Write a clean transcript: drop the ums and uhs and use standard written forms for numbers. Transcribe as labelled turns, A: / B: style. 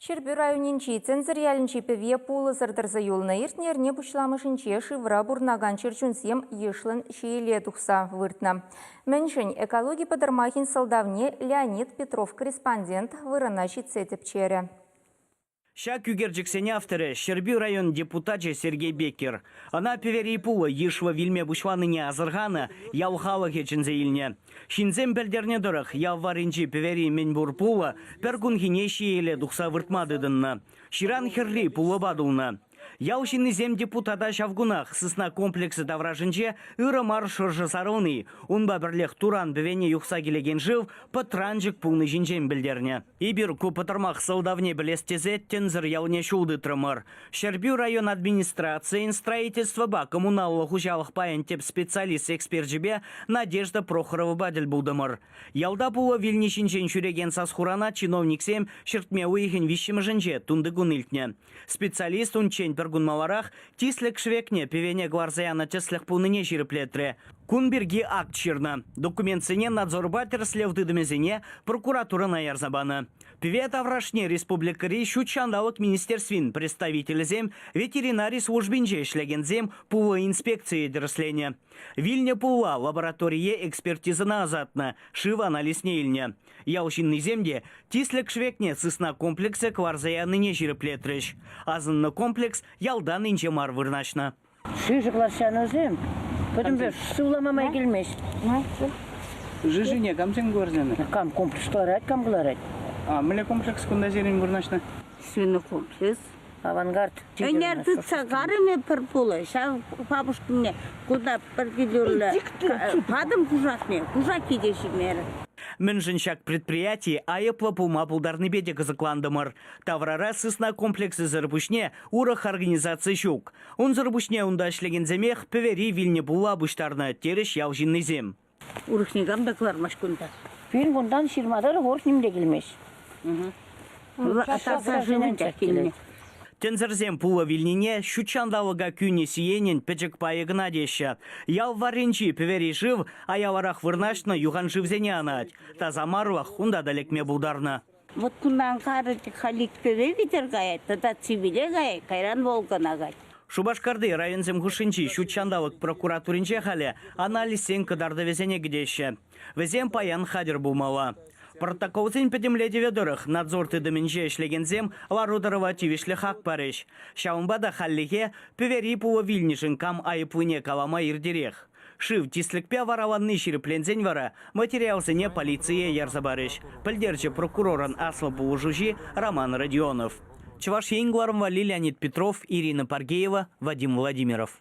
A: Шербю районинчи цензор ялинчи певе пулы сырдырза юлына иртнерне бушламышынче шивра бурнаган черчунсем ешлын шиеле тухса выртна. Мэншень экология подырмахин солдавне Леонид Петров корреспондент вырына щитсетепчере.
B: Ща күгерджіксене авторы Шербю район депутатчы Сергей Беккер. Она певери пула ешва вильме бушваныне азырғаны ялхалы хечінзе илне. Шинзем білдерне дұрық ялваринчи певери менбур пула пергун хинеші еле дұқса выртмадыдынна. Ширан херри пула бадулна. Яушины зем депутата шавгунах сысна комплексы давражынче ырымар шыржы сароны. Унба бірлех туран бівене юқса келеген жив патранжик пулны жинжем білдерне. Ибір көпітірмақ сылдавне білестезет тензір яуне шулды трымыр. Шербю район администрации строительства ба коммуналлы хужалық паянтеп специалист эксперджібе Надежда Прохорова баділ бұлдымыр. Ялда пулы вильнишінчен шүреген сасхурана чиновниксем шыртме уйхен вишімі жінже тунды гунылтне. Специалист унчен пергун маларах тислек швекне певене гварзаяна теслех пулныне жиріплетре. Кунберги акт чирна. Документсене надзорбатер слевдыдымезене прокуратура на ярзабана. Певет аврашне республикари щучандалық министерствин представителізем ветеринарий службинже шлегензем пулы инспекции дерслене. Вильне пула лабораторие экспертизына азатна, шива анализ нейльне. Яушинный земде тислек швекне сысна комплексы кварзаяныне жиріплетреш. Азынны комплекс ялдан инче мар вырначна.
C: Шижыклар шанозем. Потом же суламамай келмеш.
B: Жижине камсен гварзяны?
C: Кам комплекс кларать, кам гларать.
B: А, мле комплекс кунда зерин вырначна?
D: Свиный комплекс.
C: Авангард.
D: Энерды цагарыме пір пулы. Ша бабушкине куда піргелерлі. Падым кужакне, кужак кедешімері.
B: Менжиншак предприятий айыплы пулма пулдарны беде кызыкландымыр. Таврара сысна комплексы зарбушне урах организация щук. Он зарбушне унда шлеген земех певери вильне пула буштарна тереш яужинный зем.
D: Урыхнегам доклармаш кунда.
C: Фильм bundan 20'ları hoş nimde gelmiş.
D: Атаса жынынча келіне.
B: Тензерзем пула вильнине щучандалыга күне сиенен печек пайыгына деші. Ял варенчи певери жив, а яларах вырнашна юған живзене анать. Тазамарлах унда далекме булдарна.
D: Вот кундан қары халик певе витер гаяд, тада цивиле гаяд, кайран волган агай.
B: Шубашкарды районзем хушинчи щучандалык прокуратуринче хале анализ сен кыдарды везене гдеші. Везем паян хадер булмала. Протоколзен педемледе ведорых надзор тыдыминже шлегензем ларудырова тивишлі хак парыш. Шаумбада халлихе певери пула вильнишин кам айыплыне калама ирдерех. Шив тислікпе вараванны ширіплензен вара материалзене полиция ярзабарыш. Пілдерчі прокурорын аслы булужужи Роман Родионов. Чуваш Енгварм Леонид Петров, Ирина Паргеева, Вадим Владимиров.